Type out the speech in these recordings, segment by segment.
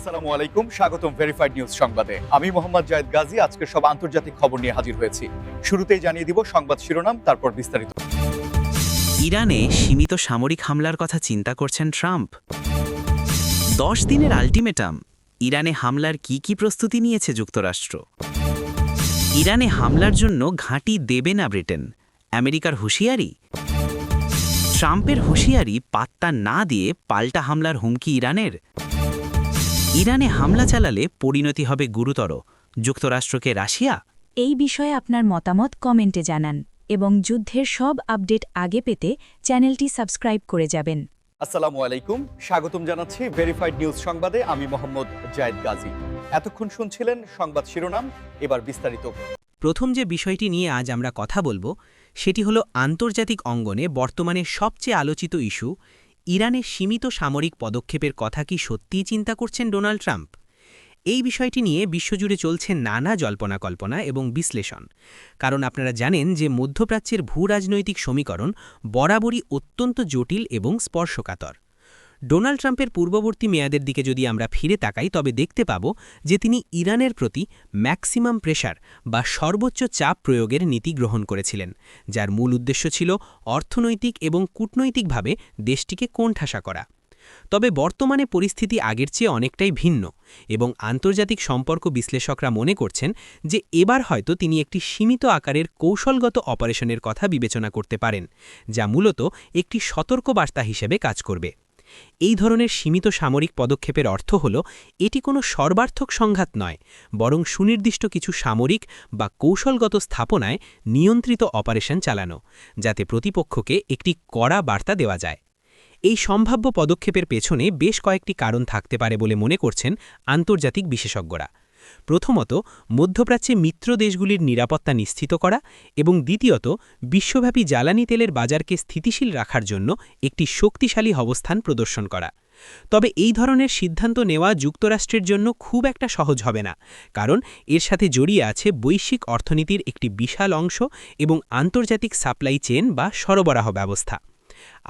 আসসালামু আলাইকুম, স্বাগতম ভেরিফাইড নিউজ সংবাদে। আমি মোহাম্মদ জায়েদ গাজী আজকের সব আন্তর্জাতিক খবর নিয়ে হাজির হয়েছি। শুরুতেই জানিয়ে দিব সংবাদ শিরোনাম, তারপর বিস্তারিত। ইরানে সীমিত সামরিক হামলার কথা চিন্তা করছেন ট্রাম্প। 10 দিনের আল্টিমেটাম, ইরানে হামলার কি প্রস্তুতি নিয়েছে যুক্তরাষ্ট্র। ইরানে হামলার জন্য ঘাঁটি দেবে না ব্রিটেন, আমেরিকার হুঁশিয়ারি। ট্রাম্পের হুঁশিয়ারি পাত্তা না দিয়ে পাল্টা হামলার হুমকি ইরানের। ইরানে হামলা চালালে পরিণতি হবে গুরুতর, যুক্তরাষ্ট্রকে রাশিয়া। এই বিষয়ে আপনার মতামত কমেন্টে জানান এবং যুদ্ধের সব আপডেট আগে পেতে চ্যানেলটি সাবস্ক্রাইব করে যাবেন। আসসালামু আলাইকুম, স্বাগতম জানাচ্ছি ভেরিফাইড নিউজ সংবাদে। আমি মোহাম্মদ জায়েদ গাজী। এতক্ষণ শুনছিলেন সংবাদ শিরোনাম, এবার বিস্তারিত। প্রথম যে বিষয়টি নিয়ে আজ আমরা কথা বলবো সেটি হলো আন্তর্জাতিক অঙ্গনে বর্তমানে সবচেয়ে আলোচিত ইস্যু, ইরানের সীমিত সামরিক পদক্ষেপের কথা কি সত্যিই চিন্তা করছেন ডোনাল্ড ট্রাম্প। এই বিষয়টি নিয়ে বিশ্বজুড়ে চলছে নানা জল্পনা-কল্পনা এবং বিশ্লেষণ, কারণ আপনারা জানেন যে মধ্যপ্রাচ্যের ভূরাজনৈতিক সমীকরণ বরাবরই অত্যন্ত জটিল এবং স্পর্শকাতর। ডোনাল্ড ট্রাম্পের পূর্ববর্তী মেয়াদের দিকে যদি আমরা ফিরে তাকাই তবে দেখতে পাব যে তিনি ইরানের প্রতি ম্যাক্সিমাম প্রেশার বা সর্বোচ্চ চাপ প্রয়োগের নীতি গ্রহণ করেছিলেন, যার মূল উদ্দেশ্য ছিল অর্থনৈতিক এবং কূটনৈতিকভাবে দেশটিকে কোণঠাসা করা। তবে বর্তমানে পরিস্থিতি আগের চেয়ে অনেকটাই ভিন্ন এবং আন্তর্জাতিক সম্পর্ক বিশ্লেষকরা মনে করছেন যে এবার হয়তো তিনি একটি সীমিত আকারের কৌশলগত অপারেশনের কথা বিবেচনা করতে পারেন, যা মূলত একটি সতর্কবার্তা হিসেবে কাজ করবে। এই ধরনের সীমিত সামরিক পদক্ষেপের অর্থ হল এটি কোনো সর্বার্থক সংঘাত নয়, বরং সুনির্দিষ্ট কিছু সামরিক বা কৌশলগত স্থাপনায় নিয়ন্ত্রিত অপারেশন চালানো, যাতে প্রতিপক্ষকে একটি কড়া বার্তা দেওয়া যায়। এই সম্ভাব্য পদক্ষেপের পেছনে বেশ কয়েকটি কারণ থাকতে পারে বলে মনে করছেন আন্তর্জাতিক বিশেষজ্ঞরা। প্রথমত, মধ্যপ্রাচ্যে মিত্র দেশগুলির নিরাপত্তা নিশ্চিত করা এবং দ্বিতীয়ত, বিশ্বব্যাপী জ্বালানি তেলের বাজারকে স্থিতিশীল রাখার জন্য একটি শক্তিশালী অবস্থান প্রদর্শন করা। তবে এই ধরনের সিদ্ধান্ত নেওয়া যুক্তরাষ্ট্রের জন্য খুব একটা সহজ হবে না, কারণ এর সাথে জড়িয়ে আছে বৈশ্বিক অর্থনীতির একটি বিশাল অংশ এবং আন্তর্জাতিক সাপ্লাই চেইন বা সরবরাহ ব্যবস্থা।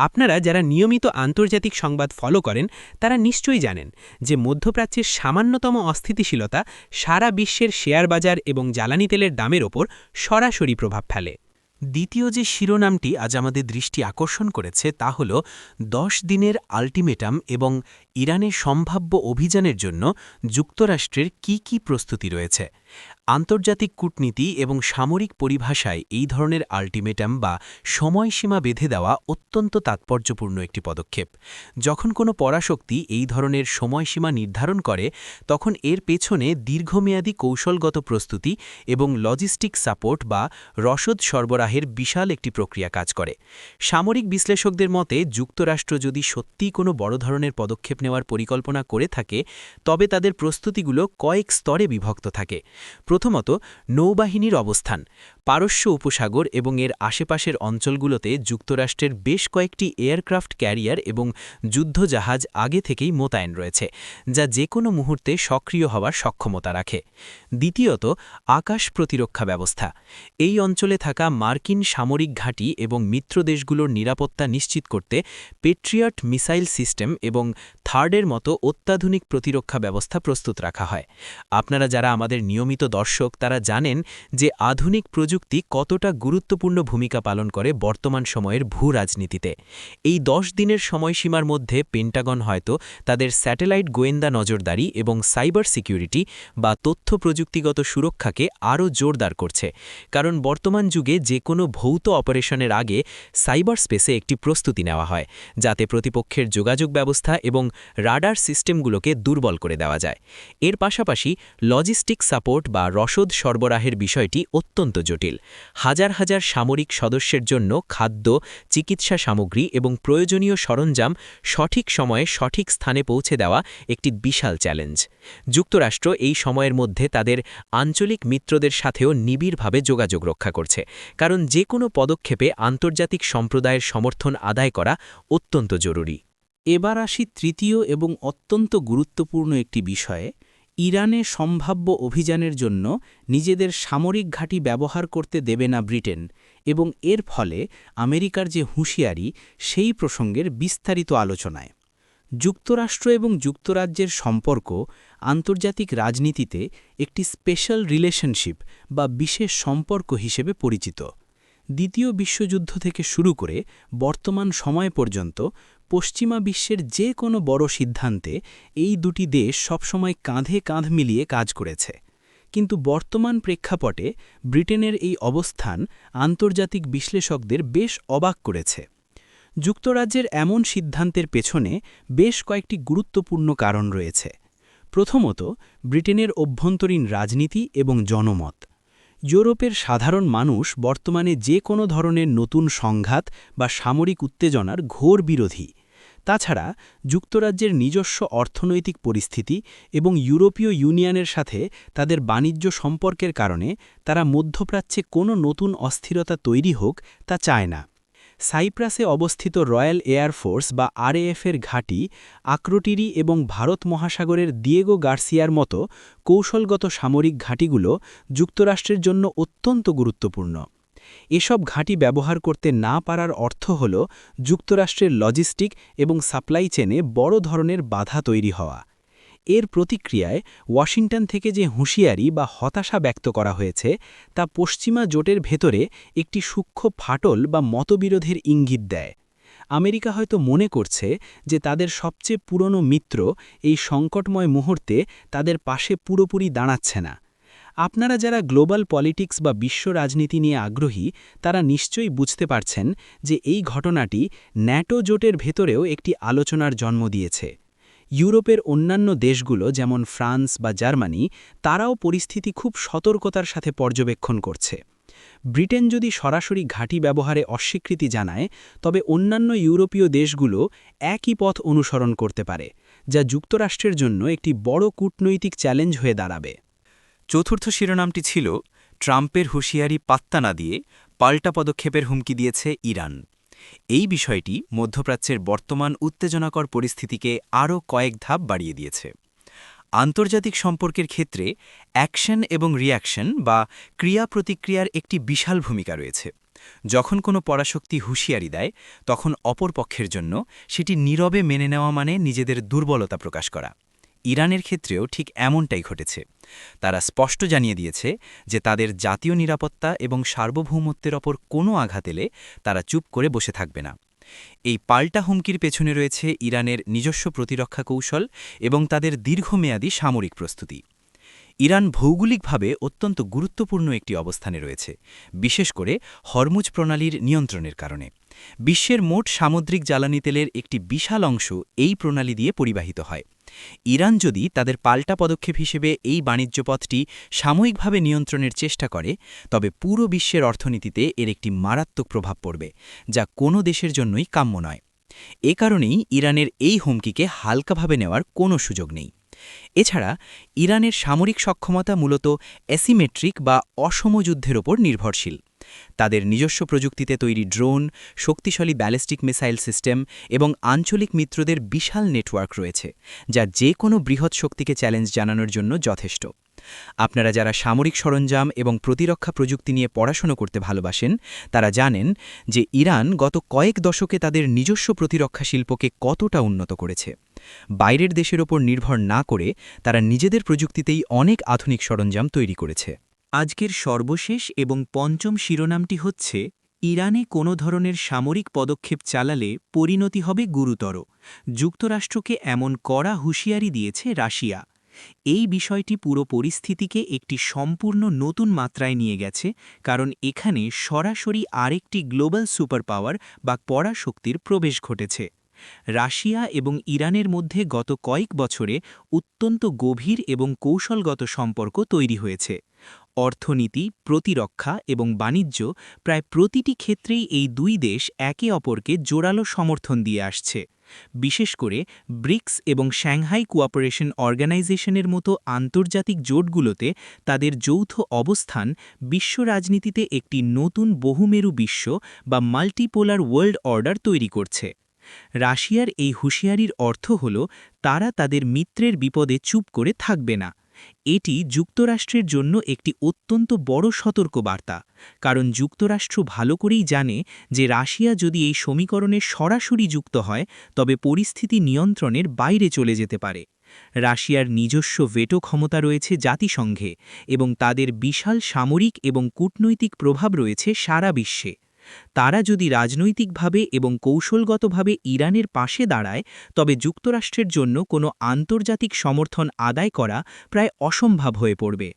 আপনারা যারা নিয়মিত আন্তর্জাতিক সংবাদ ফলো করেন তারা নিশ্চয়ই জানেন যে মধ্যপ্রাচ্যের সামান্যতম অস্থিতিশীলতা সারা বিশ্বের শেয়ার বাজার এবং জ্বালানি তেলের দামের ওপর সরাসরি প্রভাব ফেলে। দ্বিতীয় যে শিরোনামটি আজ আমাদের দৃষ্টি আকর্ষণ করেছে তা হল 10 দিনের আল্টিমেটাম এবং ইরানের সম্ভাব্য অভিযানের জন্য যুক্তরাষ্ট্রের কি প্রস্তুতি রয়েছে। আন্তর্জাতিক কূটনীতি এবং সামরিক পরিভাষায় এই ধরনের আল্টিমেটাম বা সময়সীমা বেঁধে দেওয়া অত্যন্ত তাৎপর্যপূর্ণ একটি পদক্ষেপ। যখন কোনো পরাশক্তি এই ধরনের সময়সীমা নির্ধারণ করে তখন এর পেছনে দীর্ঘমেয়াদী কৌশলগত প্রস্তুতি এবং লজিস্টিক সাপোর্ট বা রসদ সরবরাহের বিশাল একটি প্রক্রিয়া কাজ করে। সামরিক বিশ্লেষকদের মতে যুক্তরাষ্ট্র যদি সত্যিই কোনো বড় ধরনের পদক্ষেপ নেওয়ার পরিকল্পনা করে থাকে তবে তাদের প্রস্তুতিগুলো কয়েক স্তরে বিভক্ত থাকে। প্রথমত, নৌবাহিনীর অবস্থান। পারস্য উপসাগর এবং এর আশেপাশের অঞ্চলগুলোতে যুক্তরাষ্ট্রের বেশ কয়েকটি এয়ারক্রাফট ক্যারিয়ার এবং যুদ্ধজাহাজ আগে থেকেই মোতায়েন রয়েছে, যা যে কোনো মুহূর্তে সক্রিয় হওয়ার সক্ষমতা রাখে। দ্বিতীয়ত, আকাশ প্রতিরক্ষা ব্যবস্থা। এই অঞ্চলে থাকা মার্কিন সামরিক ঘাঁটি এবং মিত্র দেশগুলোর নিরাপত্তা নিশ্চিত করতে পেট্রিয়ট মিসাইল সিস্টেম এবং থার্ডের মতো অত্যাধুনিক প্রতিরক্ষা ব্যবস্থা প্রস্তুত রাখা হয়। আপনারা যারা আমাদের নিয়মিত দর্শক তারা জানেন যে আধুনিক প্রযুক্তি কতটা গুরুত্বপূর্ণ ভূমিকা পালন করে বর্তমান সময়ের ভূ রাজনীতিতে। এই 10 দিনের সময়সীমার মধ্যে পেন্টাগন হয়তো তাদের স্যাটেলাইট গোয়েন্দা নজরদারি এবং সাইবার সিকিউরিটি বা তথ্য প্রযুক্তিগত সুরক্ষাকে আরও জোরদার করছে, কারণ বর্তমান যুগে যে কোনো ভৌত অপারেশনের আগে সাইবার স্পেসে একটি প্রস্তুতি নেওয়া হয়, যাতে প্রতিপক্ষের যোগাযোগ ব্যবস্থা এবং রাডার সিস্টেমগুলোকে দুর্বল করে দেওয়া যায়। এর পাশাপাশি লজিস্টিক সাপোর্ট বা রসদ সরবরাহের বিষয়টি অত্যন্ত জটিল। হাজার হাজার সামরিক সদস্যের জন্য খাদ্য, চিকিৎসা সামগ্রী এবং প্রয়োজনীয় সরঞ্জাম সঠিক সময়ে সঠিক স্থানে পৌঁছে দেওয়া একটি বিশাল চ্যালেঞ্জ। যুক্তরাষ্ট্র এই সময়ের মধ্যে তাদের আঞ্চলিক মিত্রদের সাথেও নিবিড়ভাবে যোগাযোগ রক্ষা করছে, কারণ যে কোনো পদক্ষেপে আন্তর্জাতিক সম্প্রদায়ের সমর্থন আদায় করা অত্যন্ত জরুরি। এবার আসি তৃতীয় এবং অত্যন্ত গুরুত্বপূর্ণ একটি বিষয়ে, ইরানে সম্ভাব্য অভিযানের জন্য নিজেদের সামরিক ঘাঁটি ব্যবহার করতে দেবে না ব্রিটেন এবং এর ফলে আমেরিকার যে হুঁশিয়ারি সেই প্রসঙ্গের বিস্তারিত আলোচনায়। যুক্তরাষ্ট্র এবং যুক্তরাজ্যের সম্পর্ক আন্তর্জাতিক রাজনীতিতে একটি স্পেশাল রিলেশনশিপ বা বিশেষ সম্পর্ক হিসেবে পরিচিত। দ্বিতীয় বিশ্বযুদ্ধ থেকে শুরু করে বর্তমান সময় পর্যন্ত পশ্চিমা বিশ্বের যে কোনো বড় সিদ্ধান্তে এই দুটি দেশ সবসময় কাঁধে কাঁধ মিলিয়ে কাজ করেছে। কিন্তু বর্তমান প্রেক্ষাপটে ব্রিটেনের এই অবস্থান আন্তর্জাতিক বিশ্লেষকদের বেশ অবাক করেছে। যুক্তরাজ্যের এমন সিদ্ধান্তের পেছনে বেশ কয়েকটি গুরুত্বপূর্ণ কারণ রয়েছে। প্রথমত, ব্রিটেনের অভ্যন্তরীণ রাজনীতি এবং জনমত। ইউরোপের সাধারণ মানুষ বর্তমানে যে কোনো ধরনের নতুন সংঘাত বা সামরিক উত্তেজনার ঘোর বিরোধী। তাছাড়া যুক্তরাজ্যের নিজস্ব অর্থনৈতিক পরিস্থিতি এবং ইউরোপীয় ইউনিয়নের সাথে তাদের বাণিজ্য সম্পর্কের কারণে তারা মধ্যপ্রাচ্যে কোনো নতুন অস্থিরতা তৈরি হোক তা চায় না। সাইপ্রাসে অবস্থিত রয়্যাল এয়ারফোর্স বা আরএএফের ঘাঁটি, আক্রোটিরি এবং ভারত মহাসাগরের দিয়েগো গার্সিয়ার মতো কৌশলগত সামরিক ঘাঁটিগুলো যুক্তরাষ্ট্রের জন্য অত্যন্ত গুরুত্বপূর্ণ। এসব ঘাঁটি ব্যবহার করতে না পারার অর্থ হল যুক্তরাষ্ট্রের লজিস্টিক এবং সাপ্লাই চেনে বড় ধরনের বাধা তৈরি হওয়া। এর প্রতিক্রিয়ায় ওয়াশিংটন থেকে যে হুঁশিয়ারি বা হতাশা ব্যক্ত করা হয়েছে তা পশ্চিমা জোটের ভেতরে একটি সূক্ষ্ম ফাটল বা মতবিরোধের ইঙ্গিত দেয়। আমেরিকা হয়তো মনে করছে যে তাদের সবচেয়ে পুরনো মিত্র এই সংকটময় মুহূর্তে তাদের পাশে পুরোপুরি দাঁড়াচ্ছে না। আপনারা যারা গ্লোবাল পলিটিক্স বা বিশ্ব রাজনীতি নিয়ে আগ্রহী তারা নিশ্চয়ই বুঝতে পারছেন যে এই ঘটনাটি ন্যাটো জোটের ভেতরেও একটি আলোচনার জন্ম দিয়েছে। ইউরোপের অন্যান্য দেশগুলো যেমন ফ্রান্স বা জার্মানি তারাও পরিস্থিতি খুব সতর্কতার সাথে পর্যবেক্ষণ করছে। ব্রিটেন যদি সরাসরি ঘাঁটি ব্যবহারে অস্বীকৃতি জানায় তবে অন্যান্য ইউরোপীয় দেশগুলো একই পথ অনুসরণ করতে পারে, যা যুক্তরাষ্ট্রের জন্য একটি বড় কূটনৈতিক চ্যালেঞ্জ হয়ে দাঁড়াবে। চতুর্থ শিরোনামটি ছিল ট্রাম্পের হুঁশিয়ারি পাত্তা না দিয়ে পাল্টা পদক্ষেপের হুমকি দিয়েছে ইরান। এই বিষয়টি মধ্যপ্রাচ্যের বর্তমান উত্তেজনাকর পরিস্থিতিকে আরও কয়েক ধাপ বাড়িয়ে দিয়েছে। আন্তর্জাতিক সম্পর্কের ক্ষেত্রে অ্যাকশন এবং রিঅ্যাকশন বা ক্রিয়া প্রতিক্রিয়ার একটি বিশাল ভূমিকা রয়েছে। যখন কোনো পরাশক্তি হুঁশিয়ারি দেয় তখন অপর পক্ষের জন্য সেটি নীরবে মেনে নেওয়া মানে নিজেদের দুর্বলতা প্রকাশ করা। ইরানের ক্ষেত্রেও ঠিক এমনটাই ঘটেছে। তারা স্পষ্ট জানিয়ে দিয়েছে যে তাদের জাতীয় নিরাপত্তা এবং সার্বভৌমত্বের ওপর কোনো আঘাত এলে তারা চুপ করে বসে থাকবে না। এই পাল্টা হুমকির পেছনে রয়েছে ইরানের নিজস্ব প্রতিরক্ষা কৌশল এবং তাদের দীর্ঘমেয়াদী সামরিক প্রস্তুতি। ইরান ভৌগোলিকভাবে অত্যন্ত গুরুত্বপূর্ণ একটি অবস্থানে রয়েছে, বিশেষ করে হরমুজ প্রণালীর নিয়ন্ত্রণের কারণে। বিশ্বের মোট সামুদ্রিক জ্বালানি তেলের একটি বিশাল অংশ এই প্রণালী দিয়ে পরিবাহিত হয়। ইরান যদি তাদের পাল্টা পদক্ষেপ হিসেবে এই বাণিজ্য পথটি সাময়িকভাবে নিয়ন্ত্রণের চেষ্টা করে তবে পুরো বিশ্বের অর্থনীতিতে এর একটি মারাত্মক প্রভাব পড়বে, যা কোনো দেশের জন্যই কাম্য নয়। এ কারণেই ইরানের এই হুমকিকে হালকাভাবে নেওয়ার কোনো সুযোগ নেই। এছাড়া ইরানের সামরিক সক্ষমতা মূলত অ্যাসিমেট্রিক বা অসম যুদ্ধের ওপর নির্ভরশীল। তাদের নিজস্ব প্রযুক্তিতে তৈরি ড্রোন, শক্তিশালী ব্যালিস্টিক মিসাইল সিস্টেম এবং আঞ্চলিক মিত্রদের বিশাল নেটওয়ার্ক রয়েছে, যা যে কোনো বৃহৎ শক্তিকে চ্যালেঞ্জ জানানোর জন্য যথেষ্ট। আপনারা যারা সামরিক সরঞ্জাম এবং প্রতিরক্ষা প্রযুক্তি নিয়ে পড়াশোনা করতে ভালোবাসেন তারা জানেন যে ইরান গত কয়েক দশকে তাদের নিজস্ব প্রতিরক্ষা শিল্পকে কতটা উন্নত করেছে। বাইরের দেশের ওপর নির্ভর না করে তারা নিজেদের প্রযুক্তিতেই অনেক আধুনিক সরঞ্জাম তৈরি করেছে। আজকের সর্বশেষ এবং পঞ্চম শিরোনামটি হচ্ছে ইরানে কোনো ধরনের সামরিক পদক্ষেপ চালালে পরিণতি হবে গুরুতর। যুক্তরাষ্ট্রকে এমন কড়া হুঁশিয়ারি দিয়েছে রাশিয়া। এই বিষয়টি পুরো পরিস্থিতিকে একটি সম্পূর্ণ নতুন মাত্রায় নিয়ে গেছে, কারণ এখানে সরাসরি আরেকটি গ্লোবাল সুপার পাওয়ার বা পরাশক্তির প্রবেশ ঘটেছে। রাশিয়া এবং ইরানের মধ্যে গত কয়েক বছরে অত্যন্ত গভীর এবং কৌশলগত সম্পর্ক তৈরি হয়েছে। অর্থনীতি, প্রতিরক্ষা এবং বাণিজ্য প্রায় প্রতিটি ক্ষেত্রেই এই দুই দেশ একে অপরকে জোরালো সমর্থন দিয়ে আসছে। বিশেষ করে ব্রিক্স এবং সাংহাই কোঅপারেশন অর্গানাইজেশনের মতো আন্তর্জাতিক জোটগুলোতে তাদের যৌথ অবস্থান বিশ্ব রাজনীতিতে একটি নতুন বহুমেরু বিশ্ব বা মাল্টিপোলার ওয়ার্ল্ড অর্ডার তৈরি করছে। রাশিয়ার এই হুঁশিয়ারির অর্থ হল তারা তাদের মিত্রের বিপদে চুপ করে থাকবে না এটি যুক্তরাষ্ট্রের জন্য একটি অত্যন্ত বড় সতর্কবার্তা, কারণ যুক্তরাষ্ট্র ভালো করেই জানে যে রাশিয়া যদি এই সমীকরণে সরাসরি যুক্ত হয় তবে পরিস্থিতি নিয়ন্ত্রণের বাইরে চলে যেতে পারে। রাশিয়ার নিজস্ব ভেটো ক্ষমতা রয়েছে জাতিসংঘে এবং তাদের বিশাল সামরিক এবং কূটনৈতিক প্রভাব রয়েছে সারা বিশ্বে। তারা যদি রাজনৈতিকভাবে এবং কৌশলগতভাবে ইরানের পাশে দাঁড়ায় তবে যুক্তরাষ্ট্রের জন্য কোনো আন্তর্জাতিক সমর্থন আদায় করা প্রায় অসম্ভব হয়ে পড়বে।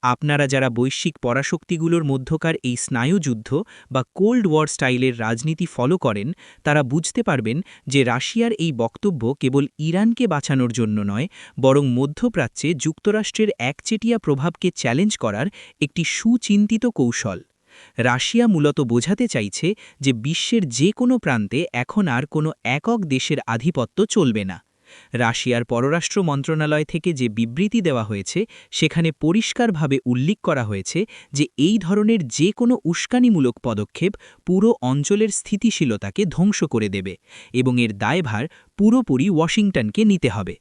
আপনারা যারা বৈশ্বিক পরাশক্তিগুলোর মধ্যকার এই স্নায়ুযুদ্ধ বা কোল্ড ওয়ার স্টাইলের রাজনীতি ফলো করেন তারা বুঝতে পারবেন যে রাশিয়ার এই বক্তব্য কেবল ইরানকে বাঁচানোর জন্য নয়, বরং মধ্যপ্রাচ্যে যুক্তরাষ্ট্রের একচেটিয়া প্রভাবকে চ্যালেঞ্জ করার একটি সুচিন্তিত কৌশল। রাশিয়া মূলত বোঝাতে চাইছে যে বিশ্বের যে কোনো প্রান্তে এখন আর কোনো একক দেশের আধিপত্য চলবে না। রাশিয়ার পররাষ্ট্র মন্ত্রণালয় থেকে যে বিবৃতি দেওয়া হয়েছে সেখানে পরিষ্কারভাবে উল্লেখ করা হয়েছে যে এই ধরনের যে কোনো উস্কানিমূলক পদক্ষেপ পুরো অঞ্চলের স্থিতিশীলতাকে ধ্বংস করে দেবে এবং এর দায়ভার পুরোপুরি ওয়াশিংটনকে নিতে হবে।